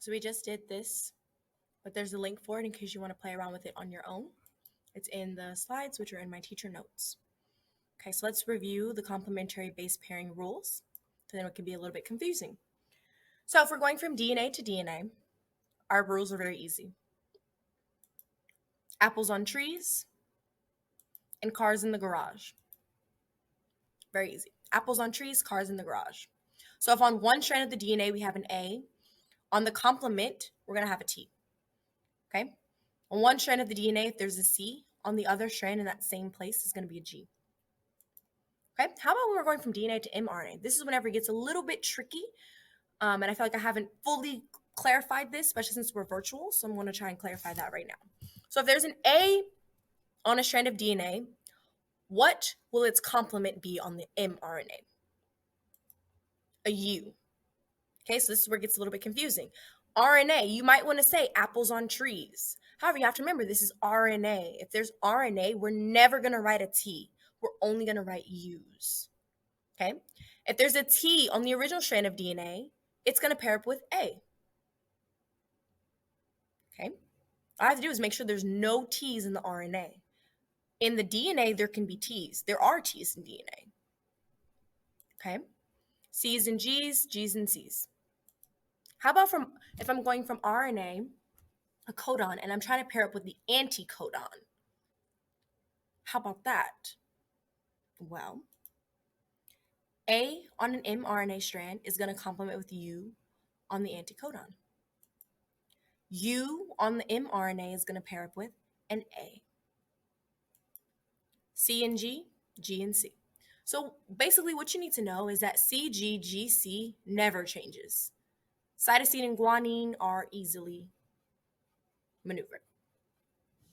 So we just did this, but there's a link for it in case you want to play around with it on your own. It's in the slides, which are in my teacher notes. Okay, so let's review the complementary base pairing rules. So then it can be a little bit confusing. So if we're going from DNA to DNA, our rules are very easy. Apples on trees and cars in the garage. Very easy. Apples on trees, cars in the garage. So if on one strand of the DNA we have an A, on the complement, we're going to have a T. Okay? On one strand of the DNA, if there's a C, on the other strand in that same place is going to be a G. Okay? How about when we're going from DNA to mRNA? This is whenever it gets a little bit tricky, and I feel like I haven't fully clarified this, especially since we're virtual, so I'm going to try and clarify that right now. So if there's an A on a strand of DNA, what will its complement be on the mRNA? A U. Okay, so this is where it gets a little bit confusing. RNA, you might want to say apples on trees. However, you have to remember this is RNA. If there's RNA, we're never going to write a T. We're only going to write U's. Okay? If there's a T on the original strand of DNA, it's going to pair up with A. Okay? All I have to do is make sure there's no T's in the RNA. In the DNA, there can be T's. There are T's in DNA. Okay? C's and G's, G's and C's. How about if I'm going from RNA, a codon, and I'm trying to pair up with the anticodon? How about that? Well, A on an mRNA strand is going to complement with U on the anticodon. U on the mRNA is going to pair up with an A. C and G, G and C. So basically what you need to know is that CGGC never changes. Cytosine and guanine are easily maneuvered.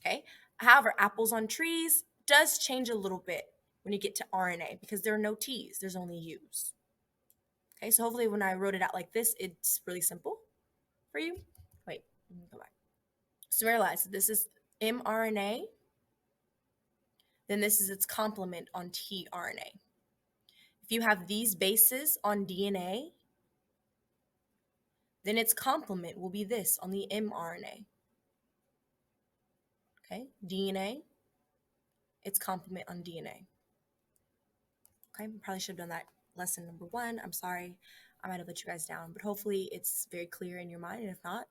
Okay. However, apples on trees does change a little bit when you get to RNA because there are no T's, there's only U's. Okay, so hopefully when I wrote it out like this, it's really simple for you. Wait, let me go back. So realize this is mRNA, then this is its complement on tRNA. If you have these bases on DNA, then its complement will be this on the mRNA. Okay, DNA, its complement on DNA. Okay, probably should have done that lesson number 1. I'm sorry, I might have let you guys down, but hopefully it's very clear in your mind. And if not,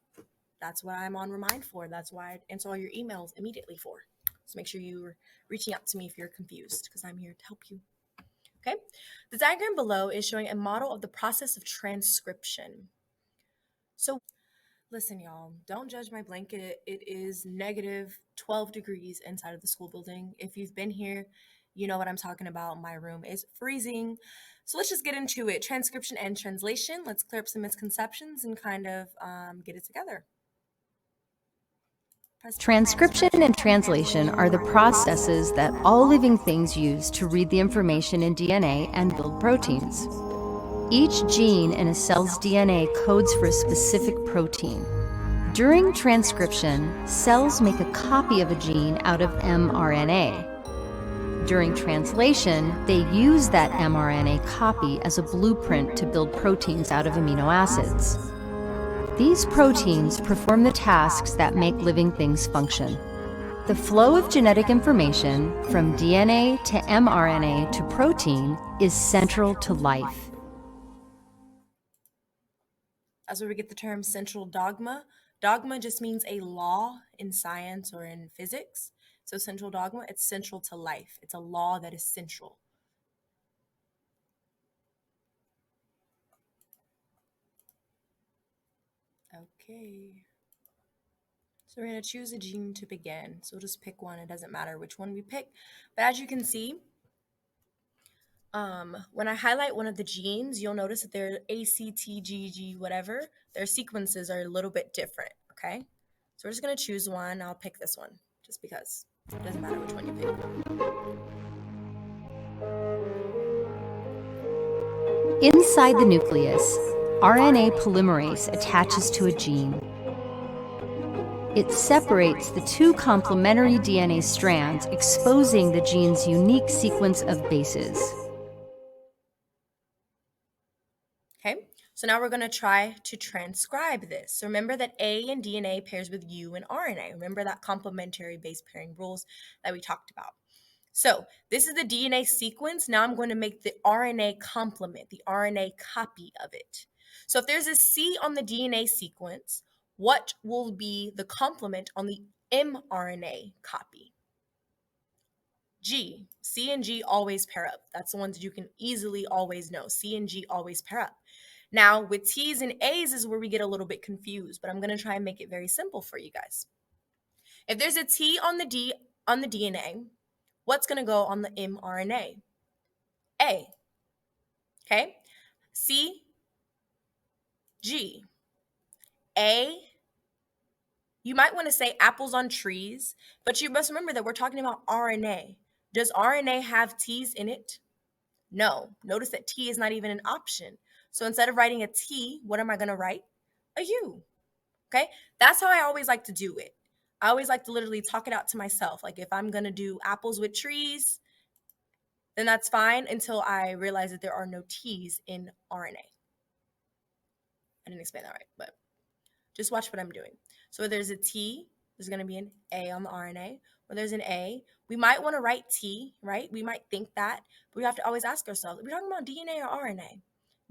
that's what I'm on Remind for. That's why I answer all your emails immediately for. So make sure you're reaching out to me if you're confused, because I'm here to help you. Okay, the diagram below is showing a model of the process of transcription. So listen, y'all, don't judge my blanket. It is negative 12 degrees inside of the school building. If you've been here, you know what I'm talking about. My room is freezing. So let's just get into it. Transcription and translation. Let's clear up some misconceptions and kind of get it together. Transcription and translation are the processes that all living things use to read the information in DNA and build proteins. Each gene in a cell's DNA codes for a specific protein. During transcription, cells make a copy of a gene out of mRNA. During translation, they use that mRNA copy as a blueprint to build proteins out of amino acids. These proteins perform the tasks that make living things function. The flow of genetic information from DNA to mRNA to protein is central to life. That's where we get the term central dogma. Dogma just means a law in science or in physics. So central dogma, it's central to life. It's a law that is central. Okay. So we're going to choose a gene to begin. So we'll just pick one. It doesn't matter which one we pick. But as you can see, when I highlight one of the genes, you'll notice that their A, C, T, G, G, whatever, their sequences are a little bit different, okay? So we're just going to choose one. I'll pick this one just because it doesn't matter which one you pick. Inside the nucleus, RNA polymerase attaches to a gene. It separates the two complementary DNA strands, exposing the gene's unique sequence of bases. So now we're going to try to transcribe this. So remember that A in DNA pairs with U in RNA. Remember that complementary base pairing rules that we talked about. So this is the DNA sequence. Now I'm going to make the RNA complement, the RNA copy of it. So if there's a C on the DNA sequence, what will be the complement on the mRNA copy? G. C and G always pair up. That's the ones you can easily always know. C and G always pair up. Now with T's and A's is where we get a little bit confused, but I'm going to try and make it very simple for you guys. If there's a T on the DNA, what's going to go on the mRNA? A. Okay? C, G. A. You might want to say apples on trees, but you must remember that we're talking about RNA. Does RNA have T's in it? No. Notice that T is not even an option. So instead of writing a T, what am I going to write? A U. Okay? That's how I always like to do it. I always like to literally talk it out to myself. Like if I'm going to do apples with trees, then that's fine until I realize that there are no T's in RNA. I didn't explain that right, but just watch what I'm doing. So where there's a T, there's going to be an A on the RNA. Where there's an A, we might want to write T, right? We might think that, but we have to always ask ourselves, are we talking about DNA or RNA?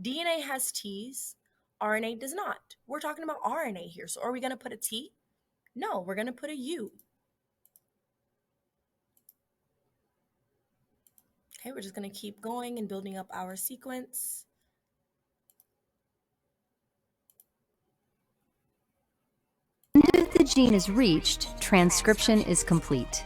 DNA has T's, RNA does not. We're talking about RNA here. So are we going to put a T? No, we're going to put a U. Okay, we're just going to keep going and building up our sequence. If the gene is reached, transcription is complete.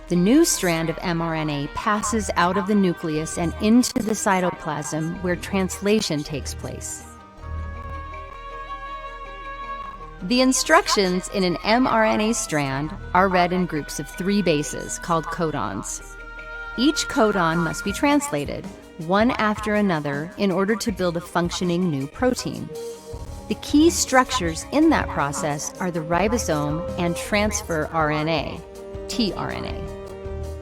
The new strand of mRNA passes out of the nucleus and into the cytoplasm where translation takes place. The instructions in an mRNA strand are read in groups of 3 bases called codons. Each codon must be translated, one after another, in order to build a functioning new protein. The key structures in that process are the ribosome and transfer RNA, tRNA.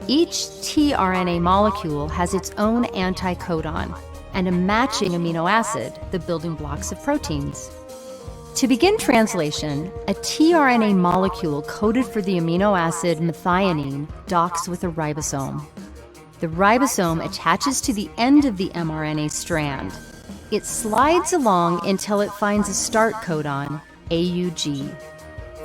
Each tRNA molecule has its own anticodon and a matching amino acid, the building blocks of proteins. To begin translation, a tRNA molecule coded for the amino acid methionine docks with a ribosome. The ribosome attaches to the end of the mRNA strand. It slides along until it finds a start codon, AUG.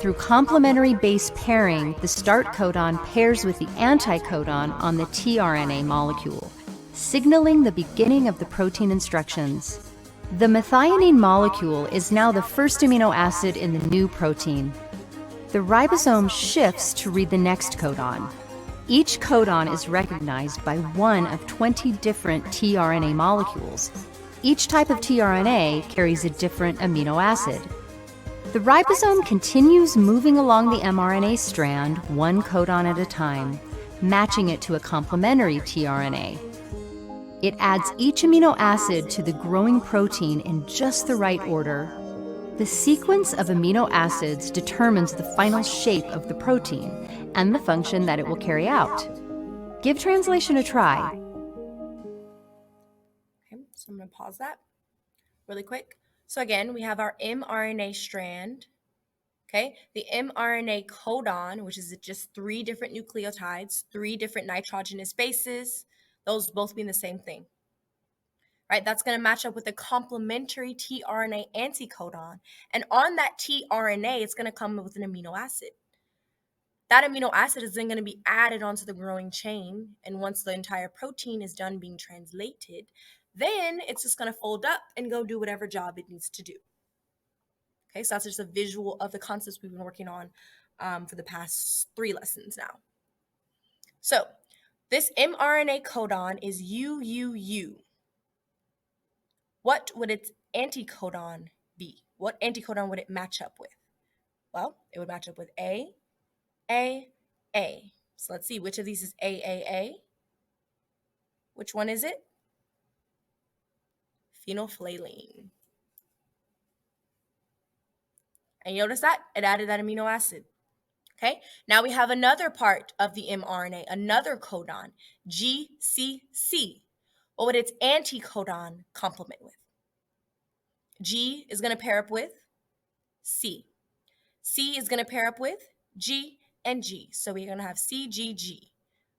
Through complementary base pairing, the start codon pairs with the anticodon on the tRNA molecule, signaling the beginning of the protein instructions. The methionine molecule is now the first amino acid in the new protein. The ribosome shifts to read the next codon. Each codon is recognized by one of 20 different tRNA molecules. Each type of tRNA carries a different amino acid. The ribosome continues moving along the mRNA strand, one codon at a time, matching it to a complementary tRNA. It adds each amino acid to the growing protein in just the right order. The sequence of amino acids determines the final shape of the protein and the function that it will carry out. Give translation a try. Okay, so I'm going to pause that really quick. So again, we have our mRNA strand. Okay, the mRNA codon, which is just 3 different nucleotides, 3 different nitrogenous bases, those both mean the same thing. Right, that's going to match up with a complementary tRNA anticodon. And on that tRNA, it's going to come with an amino acid. That amino acid is then going to be added onto the growing chain. And once the entire protein is done being translated, then it's just going to fold up and go do whatever job it needs to do. Okay, so that's just a visual of the concepts we've been working on for the past 3 lessons now. So this mRNA codon is UUU. What would its anticodon be? What anticodon would it match up with? Well, it would match up with A. So let's see, which of these is AAA? Which one is it? Phenolphthalein. And you notice that? It added that amino acid. Okay, now we have another part of the mRNA, another codon, GCC. What would its anticodon complement with? G is going to pair up with C. C is going to pair up with G and G. So we're going to have CGG.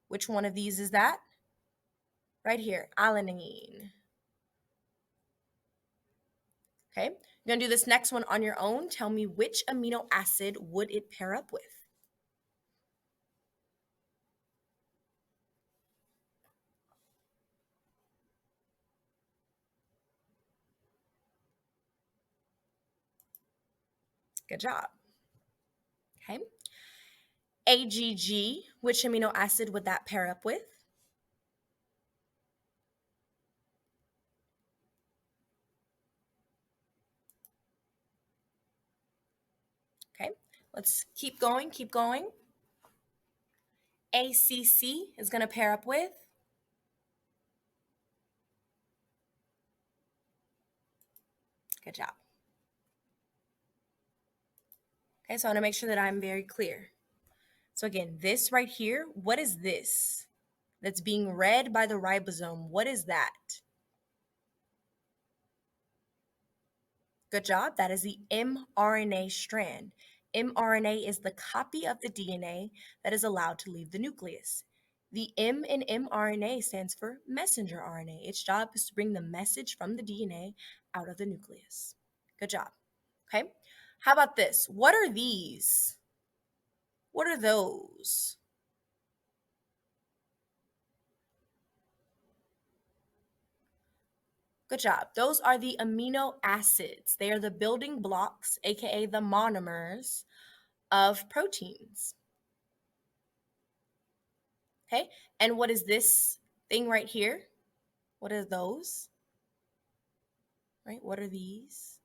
Which one of these is that? Right here, alanine. Okay, you're going to do this next one on your own. Tell me which amino acid would it pair up with? Good job. Okay. AGG, which amino acid would that pair up with? Okay, let's keep going, keep going. ACC is going to pair up with? Good job. Okay, so I want to make sure that I'm very clear. So again, this right here, what is this that's being read by the ribosome? What is that? Good job. That is the mRNA strand. mRNA is the copy of the DNA that is allowed to leave the nucleus. The M in mRNA stands for messenger RNA. Its job is to bring the message from the DNA out of the nucleus. Good job. Okay. How about this? What are these? What are those? Good job. Those are the amino acids. They are the building blocks, aka the monomers of proteins. Okay, and what is this thing right here? What are those? Right, what are these?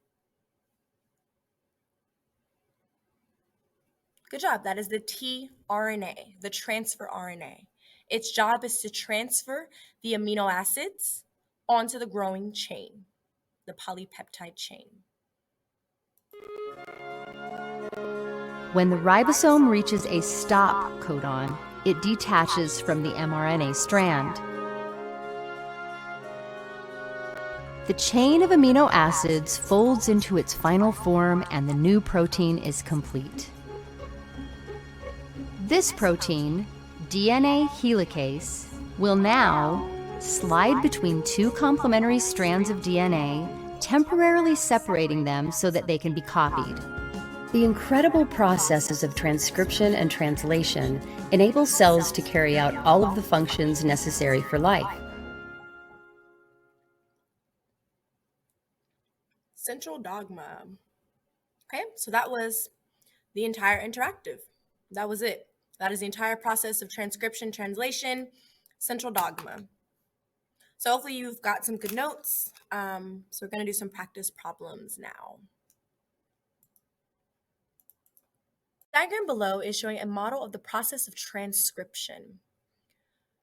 Good job. That is the tRNA, the transfer RNA. Its job is to transfer the amino acids onto the growing chain, the polypeptide chain. When the ribosome reaches a stop codon, it detaches from the mRNA strand. The chain of amino acids folds into its final form and the new protein is complete. This protein, DNA helicase, will now slide between two complementary strands of DNA, temporarily separating them so that they can be copied. The incredible processes of transcription and translation enable cells to carry out all of the functions necessary for life. Central dogma. Okay, so that was the entire interactive. That was it. That is the entire process of transcription, translation, central dogma. So hopefully you've got some good notes. So we're going to do some practice problems now. The diagram below is showing a model of the process of transcription.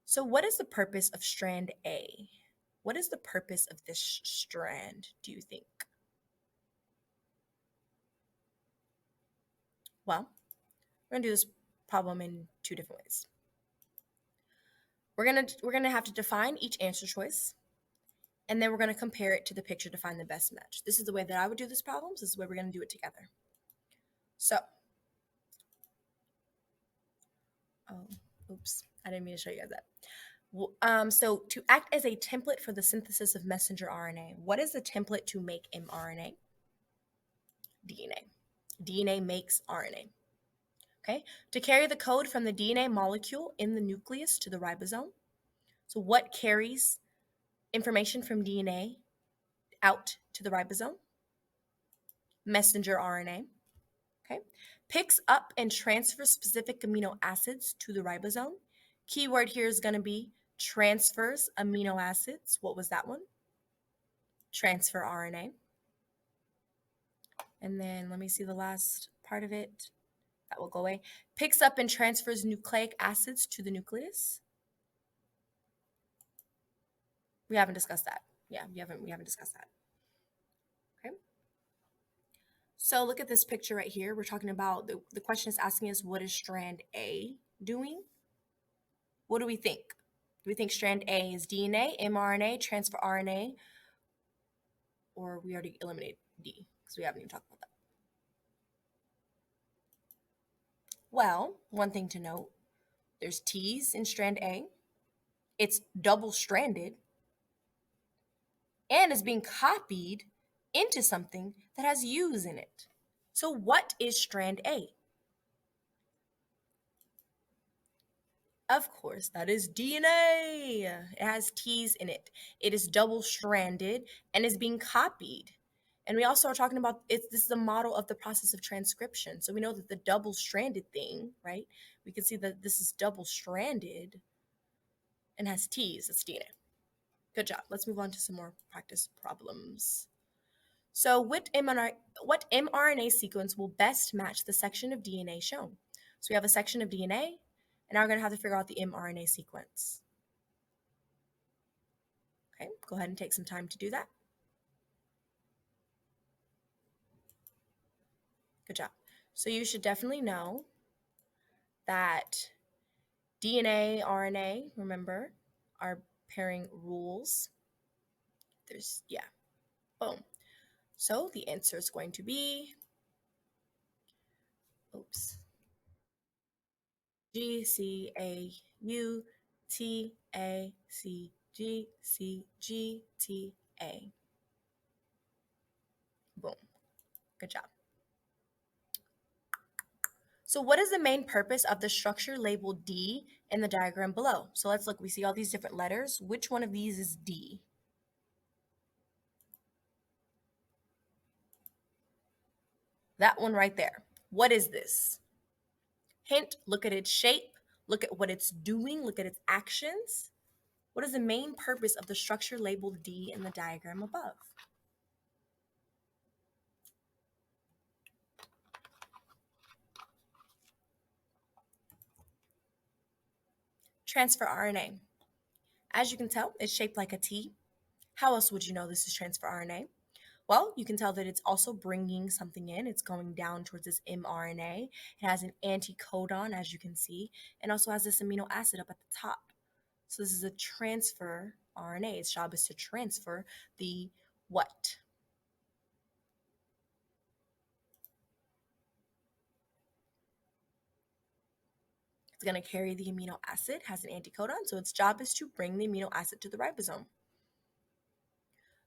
So what is the purpose of strand A? What is the purpose of this strand, do you think? Well, we're going to do this problem in two different ways. We're gonna have to define each answer choice, and then we're gonna compare it to the picture to find the best match. This is the way that I would do this problem. This is the way we're gonna do it together. So, oops, I didn't mean to show you guys that. So to act as a template for the synthesis of messenger RNA, what is the template to make mRNA? DNA. DNA makes RNA. Okay, to carry the code from the DNA molecule in the nucleus to the ribosome. So what carries information from DNA out to the ribosome? Messenger RNA. Okay, picks up and transfers specific amino acids to the ribosome. Keyword here is going to be transfers amino acids. What was that one? Transfer RNA. And then let me see the last part of it. That will go away. Picks up and transfers nucleic acids to the nucleus. We haven't discussed that. Yeah, we haven't discussed that. Okay. So look at this picture right here. We're talking about the question is asking us, what is strand A doing? What do we think? Do we think strand A is DNA, mRNA, transfer RNA, or we already eliminated D because we haven't even talked about that? Well, one thing to note, there's T's in strand A. It's double-stranded and is being copied into something that has U's in it. So what is strand A? Of course, that is DNA. It has T's in it. It is double-stranded and is being copied. And we also are talking about this is a model of the process of transcription. So we know that the double-stranded thing, right? We can see that this is double-stranded and has T's. That's DNA. Good job. Let's move on to some more practice problems. So what mRNA sequence will best match the section of DNA shown? So we have a section of DNA, and now we're going to have to figure out the mRNA sequence. Okay, go ahead and take some time to do that. Good job. So you should definitely know that DNA, RNA, remember, are pairing rules. Boom. So the answer is going to be, G, C, A, U, T, A, C, G, C, G, T, A. Boom. Good job. So what is the main purpose of the structure labeled D in the diagram below? So let's look. We see all these different letters. Which one of these is D? That one right there. What is this? Hint, look at its shape. Look at what it's doing. Look at its actions. What is the main purpose of the structure labeled D in the diagram above? Transfer RNA. As you can tell, it's shaped like a T. How else would you know this is transfer RNA? Well, you can tell that it's also bringing something in. It's going down towards this mRNA. It has an anticodon, as you can see, and also has this amino acid up at the top. So this is a transfer RNA. Its job is to transfer the what? It's going to carry the amino acid, has an anticodon, so its job is to bring the amino acid to the ribosome.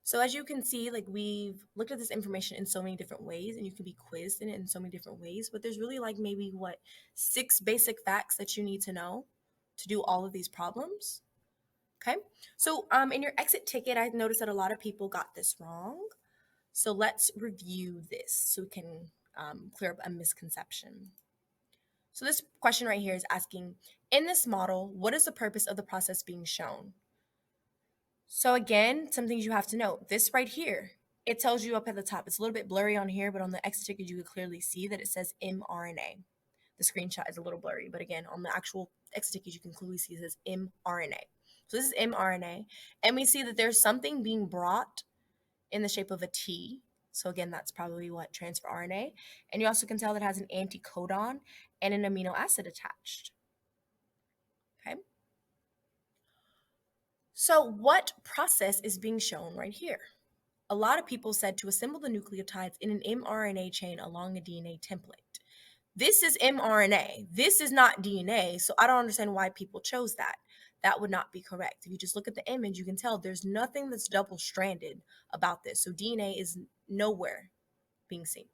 So as you can see, like we've looked at this information in so many different ways, and you can be quizzed in it in so many different ways, but there's really like maybe 6 basic facts that you need to know to do all of these problems. Okay, so in your exit ticket, I noticed that a lot of people got this wrong. So let's review this so we can clear up a misconception. So this question right here is asking, in this model, what is the purpose of the process being shown? So again, some things you have to know. This right here, it tells you up at the top. It's a little bit blurry on here, but on the exit ticket, you can clearly see that it says mRNA. The screenshot is a little blurry, but again, on the actual exit ticket, you can clearly see it says mRNA. So this is mRNA, and we see that there's something being brought in the shape of a T. So again, that's probably what transfer RNA. And you also can tell that it has an anticodon and an amino acid attached. Okay. So what process is being shown right here? A lot of people said to assemble the nucleotides in an mRNA chain along a DNA template. This is mRNA. This is not DNA, so I don't understand why people chose that. That would not be correct. If you just look at the image, you can tell there's nothing that's double-stranded about this. So DNA is nowhere being seen.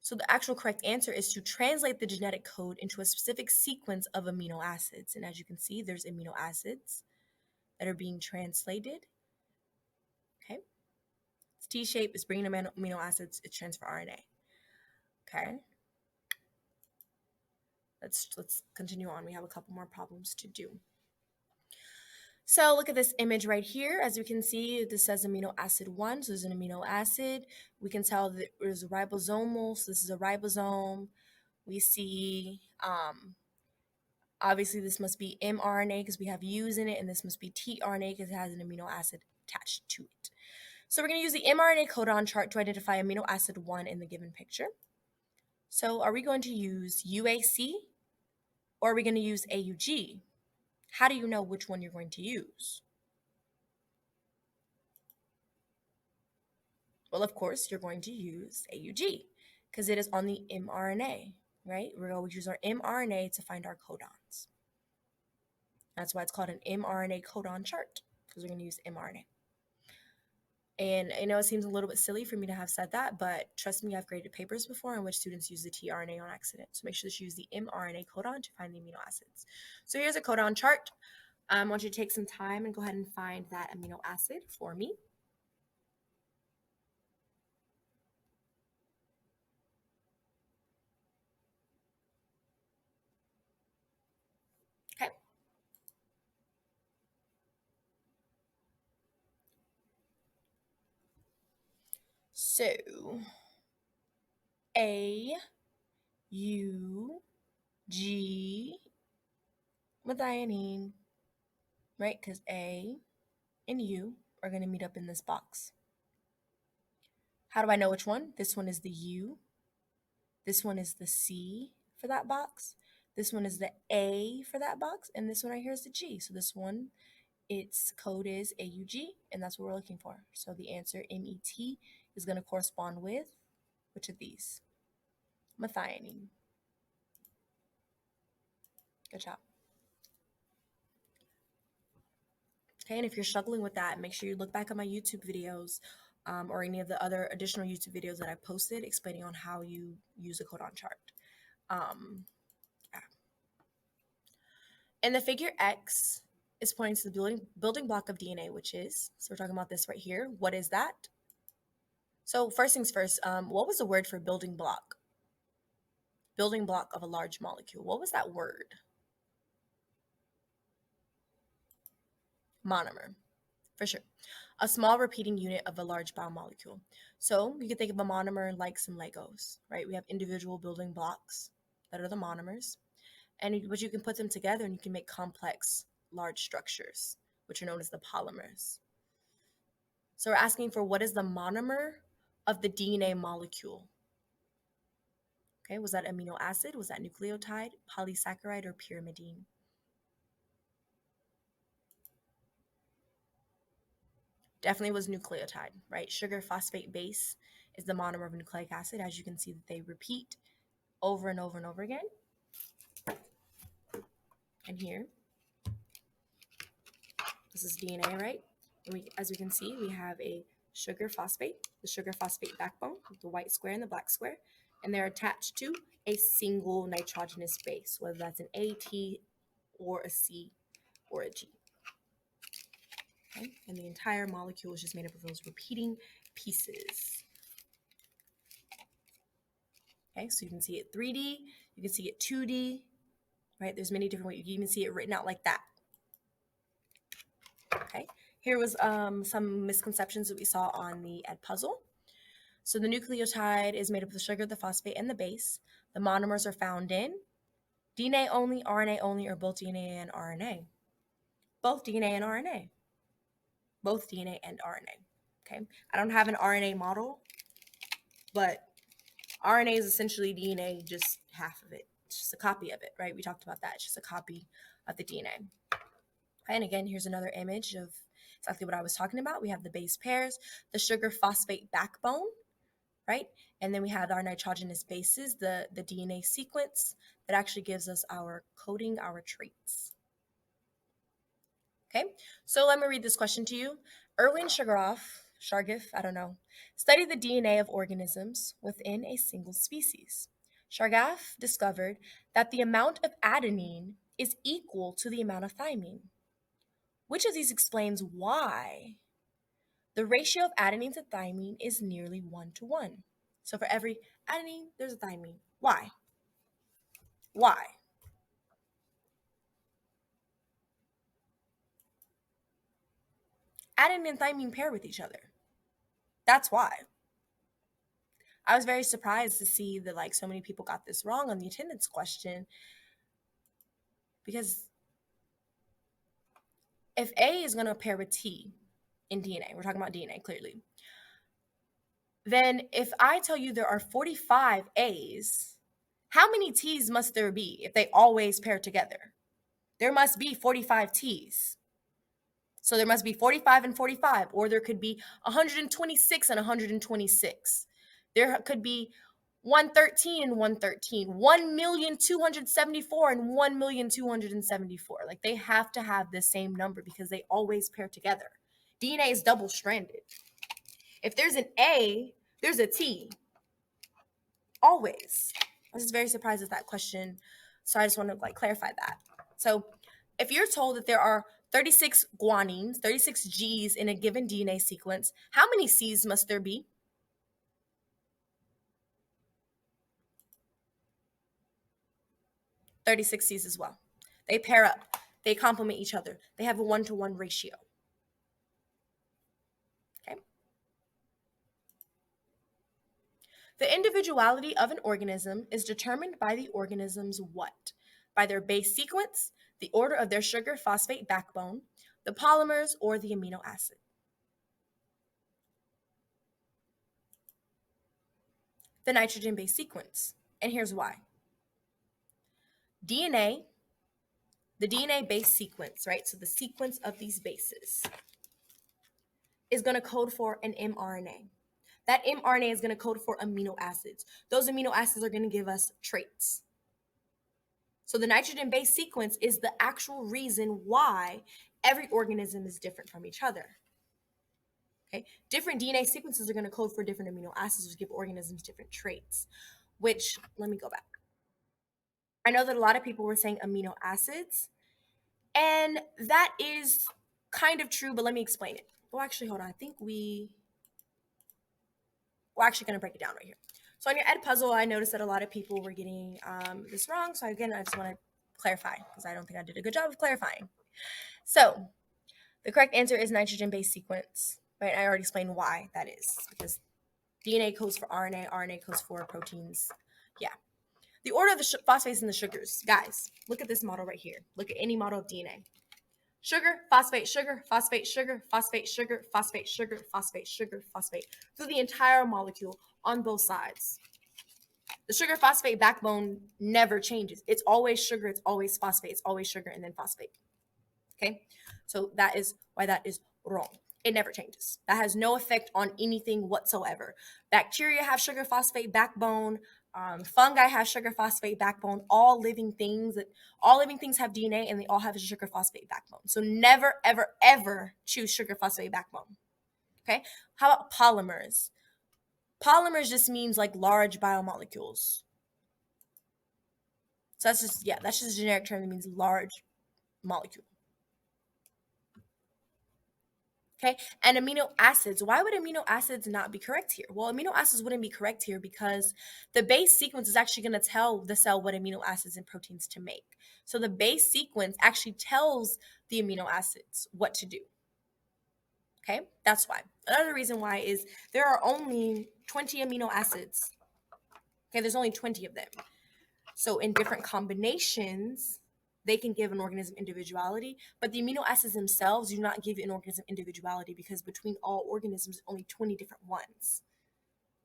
So the actual correct answer is to translate the genetic code into a specific sequence of amino acids. And as you can see, there's amino acids that are being translated. Okay. It's T-shape, it's bringing amino acids, it's transfer RNA. Okay. Let's continue on. We have a couple more problems to do. So look at this image right here. As you can see, this says amino acid 1, so there's an amino acid. We can tell that there's a ribosomal, so this is a ribosome. We see, obviously this must be mRNA because we have U's in it, and this must be tRNA because it has an amino acid attached to it. So we're going to use the mRNA codon chart to identify amino acid 1 in the given picture. So are we going to use UAC or are we going to use AUG? How do you know which one you're going to use? Well, of course, you're going to use AUG because it is on the mRNA, right? We're going to use our mRNA to find our codons. That's why it's called an mRNA codon chart, because we're going to use mRNA. And I know it seems a little bit silly for me to have said that, but trust me, I've graded papers before in which students use the tRNA on accident. So make sure that you use the mRNA codon to find the amino acids. So here's a codon chart. I want you to take some time and go ahead and find that amino acid for me. Okay. So A, U, G, methionine, right? Because A and U are going to meet up in this box. How do I know which one? This one is the U. This one is the C for that box. This one is the A for that box. And this one right here is the G. So this one, its code is AUG, and that's what we're looking for. So the answer, MET, is going to correspond with which of these? Methionine. Good job. Okay, and if you're struggling with that, make sure you look back at my YouTube videos or any of the other additional YouTube videos that I posted explaining on how you use a codon chart. Yeah. And the figure X is pointing to the building block of DNA, which is, so we're talking about this right here. What is that? So first things first, what was the word for building block? Building block of a large molecule. What was that word? Monomer, for sure. A small repeating unit of a large biomolecule. So you can think of a monomer like some Legos, right? We have individual building blocks that are the monomers, but you can put them together and you can make complex, large structures, which are known as the polymers. So we're asking for what is the monomer of the DNA molecule? Okay, was that amino acid? Was that nucleotide, polysaccharide, or pyrimidine? Definitely was nucleotide, right? Sugar phosphate base is the monomer of nucleic acid. As you can see that they repeat over and over and over again. And here, this is DNA, right? And as we can see, we have a sugar phosphate, the sugar phosphate backbone, the white square and the black square, and they're attached to a single nitrogenous base, whether that's an A, T, or a C, or a G. Okay? And the entire molecule is just made up of those repeating pieces. Okay, so you can see it 3D, you can see it 2D, right? There's many different ways. You can even see it written out like that. Okay, here was some misconceptions that we saw on the Ed puzzle. So the nucleotide is made up of the sugar, the phosphate, and the base. The monomers are found in DNA only, RNA only, or both DNA and RNA. Both DNA and RNA. Both DNA and RNA. Okay, I don't have an RNA model, but RNA is essentially DNA, just half of it. It's just a copy of it, right? We talked about that. It's just a copy of the DNA. And again, here's another image of exactly what I was talking about. We have the base pairs, the sugar phosphate backbone, right? And then we have our nitrogenous bases, the DNA sequence that actually gives us our coding, our traits. Okay, so let me read this question to you. Erwin Chargaff, I don't know, studied the DNA of organisms within a single species. Chargaff discovered that the amount of adenine is equal to the amount of thymine. Which of these explains why the ratio of adenine to thymine is nearly 1:1? So for every adenine, there's a thymine. Why? Why? Adenine and thymine pair with each other. That's why. I was very surprised to see that so many people got this wrong on the attendance question, because if A is going to pair with T in DNA, we're talking about DNA clearly, then if I tell you there are 45 A's, how many T's must there be if they always pair together? there must be 45 T's. So there must be 45 and 45, or there could be 126 and 126. There could be 113 and 113, 1,274 and 1,274. Like they have to have the same number because they always pair together. DNA is double stranded. If there's an A, there's a T. Always. I was just very surprised at that question. So I just want to clarify that. So if you're told that there are 36 guanines, 36 G's in a given DNA sequence, how many C's must there be? 36 C's as well. They pair up. They complement each other. They have a 1-to-1 ratio. Okay. The individuality of an organism is determined by the organism's what? By their base sequence, the order of their sugar phosphate backbone, the polymers, or the amino acid. The nitrogen base sequence. And here's why. DNA, the DNA base sequence, right? So the sequence of these bases is going to code for an mRNA. That mRNA is going to code for amino acids. Those amino acids are going to give us traits. So the nitrogen base sequence is the actual reason why every organism is different from each other. Okay? Different DNA sequences are going to code for different amino acids, which give organisms different traits. Which, let me go back. I know that a lot of people were saying amino acids, and that is kind of true, but let me explain it. Well, actually, hold on. I think we're actually going to break it down right here. So on your Ed puzzle, I noticed that a lot of people were getting this wrong. So again, I just want to clarify because I don't think I did a good job of clarifying. So the correct answer is nitrogen base sequence, right? I already explained why that is because DNA codes for RNA, RNA codes for proteins. Yeah. The order of the phosphates and the sugars. Guys, look at this model right here. Look at any model of DNA. Sugar, phosphate, sugar, phosphate, sugar, phosphate, sugar, phosphate, sugar, phosphate, sugar, phosphate, through the entire molecule on both sides. The sugar phosphate backbone never changes. It's always sugar, it's always phosphate, it's always sugar and then phosphate. Okay? So that is why that is wrong. It never changes. That has no effect on anything whatsoever. Bacteria have sugar phosphate backbone. Fungi have sugar phosphate backbone. All living things have DNA and they all have a sugar phosphate backbone. So never, ever, ever choose sugar phosphate backbone. Okay. How about polymers? Polymers just means like large biomolecules. So that's just a generic term that means large molecule. Okay, and amino acids. Why would amino acids not be correct here? Well, amino acids wouldn't be correct here because the base sequence is actually going to tell the cell what amino acids and proteins to make. So the base sequence actually tells the amino acids what to do. Okay, that's why. Another reason why is there are only 20 amino acids. Okay, there's only 20 of them. So in different combinations, they can give an organism individuality, but the amino acids themselves do not give an organism individuality because between all organisms, only 20 different ones,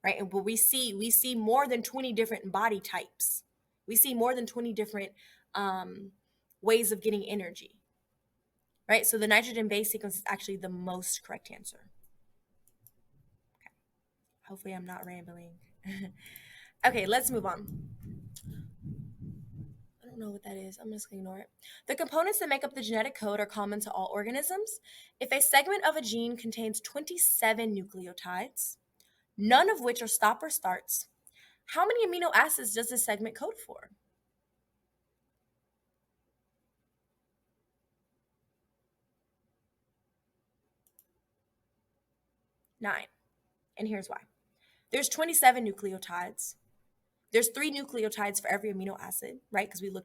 right? And what we see more than 20 different body types. We see more than 20 different ways of getting energy, right? So the nitrogen base sequence is actually the most correct answer. Okay. Hopefully I'm not rambling. Okay, let's move on. I don't know what that is. I'm just going to ignore it. The components that make up the genetic code are common to all organisms. If a segment of a gene contains 27 nucleotides, none of which are stop or starts, how many amino acids does this segment code for? 9. And here's why. There's 27 nucleotides. There's 3 nucleotides for every amino acid, right? Because we know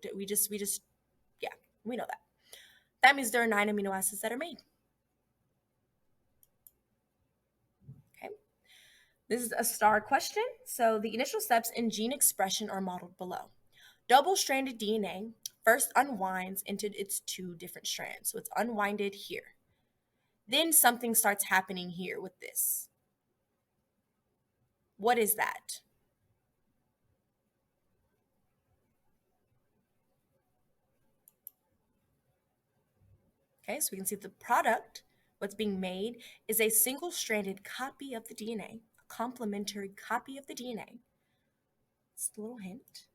that. That means there are 9 amino acids that are made. Okay. This is a star question. So the initial steps in gene expression are modeled below. Double-stranded DNA first unwinds into its 2 different strands. So it's unwinded here. Then something starts happening here with this. What is that? Okay, so we can see the product, what's being made, is a single-stranded copy of the DNA, a complementary copy of the DNA. Just a little hint.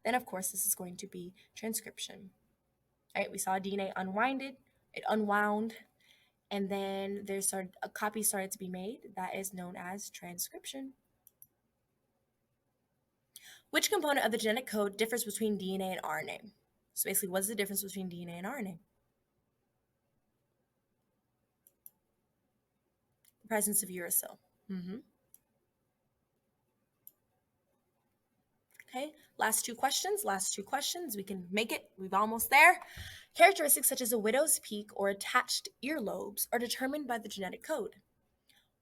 Then, of course, this is going to be transcription. All right, we saw DNA unwinded, it unwound, and then a copy started to be made. That is known as transcription. Which component of the genetic code differs between DNA and RNA? So basically, what's the difference between DNA and RNA? The presence of uracil. Okay, last two questions. We can make it. We're almost there. Characteristics such as a widow's peak or attached earlobes are determined by the genetic code.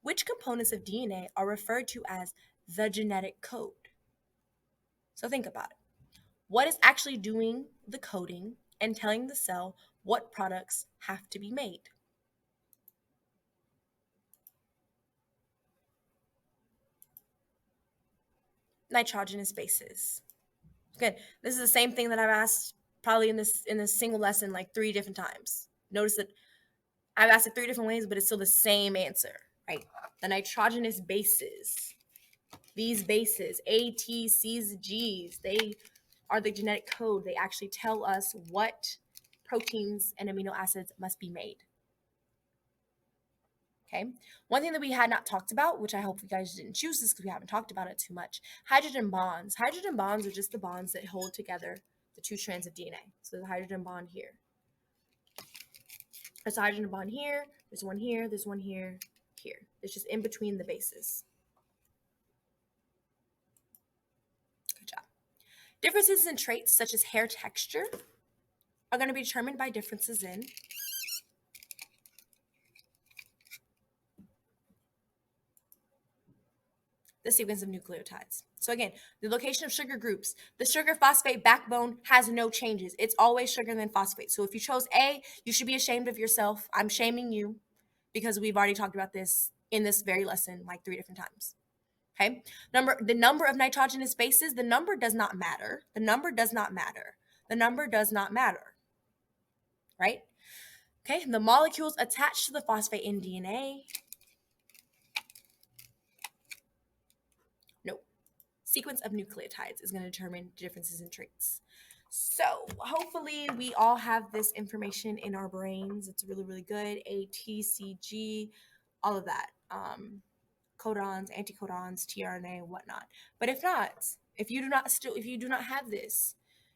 Which components of DNA are referred to as the genetic code? So think about it. What is actually doing the coding and telling the cell what products have to be made? Nitrogenous bases. Good. This is the same thing that I've asked probably in this single lesson like 3 different times. Notice that I've asked it 3 different ways, but it's still the same answer, right? The nitrogenous bases. These bases, A, T, C's, G's, they are the genetic code. They actually tell us what proteins and amino acids must be made. Okay. One thing that we had not talked about, which I hope you guys didn't choose this because we haven't talked about it too much, hydrogen bonds. Hydrogen bonds are just the bonds that hold together the 2 strands of DNA. So there's a hydrogen bond here. There's a hydrogen bond here. There's one here. There's one here. Here. It's just in between the bases. Good job. Differences in traits such as hair texture are going to be determined by differences in the sequence of nucleotides. So again, the location of sugar groups. The sugar phosphate backbone has no changes. It's always sugar and then phosphate. So if you chose A, you should be ashamed of yourself. I'm shaming you because we've already talked about this in this very lesson like 3 different times. Okay? The number of nitrogenous bases, the number does not matter. The number does not matter. The number does not matter. Right? Okay? The molecules attached to the phosphate in DNA. No. Sequence of nucleotides is going to determine differences in traits. So hopefully we all have this information in our brains. It's really, really good. A, T, C, G, all of that. Codons, anticodons, tRNA, whatnot. But if not, if you do not have this,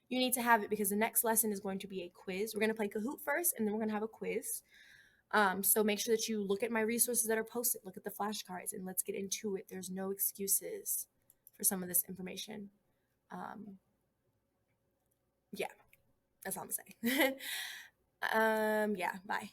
you need to have it because the next lesson is going to be a quiz. We're going to play Kahoot first, and then we're going to have a quiz. So make sure that you look at my resources that are posted, look at the flashcards, and let's get into it. There's no excuses for some of this information. Yeah, that's all I'm saying. Yeah, bye.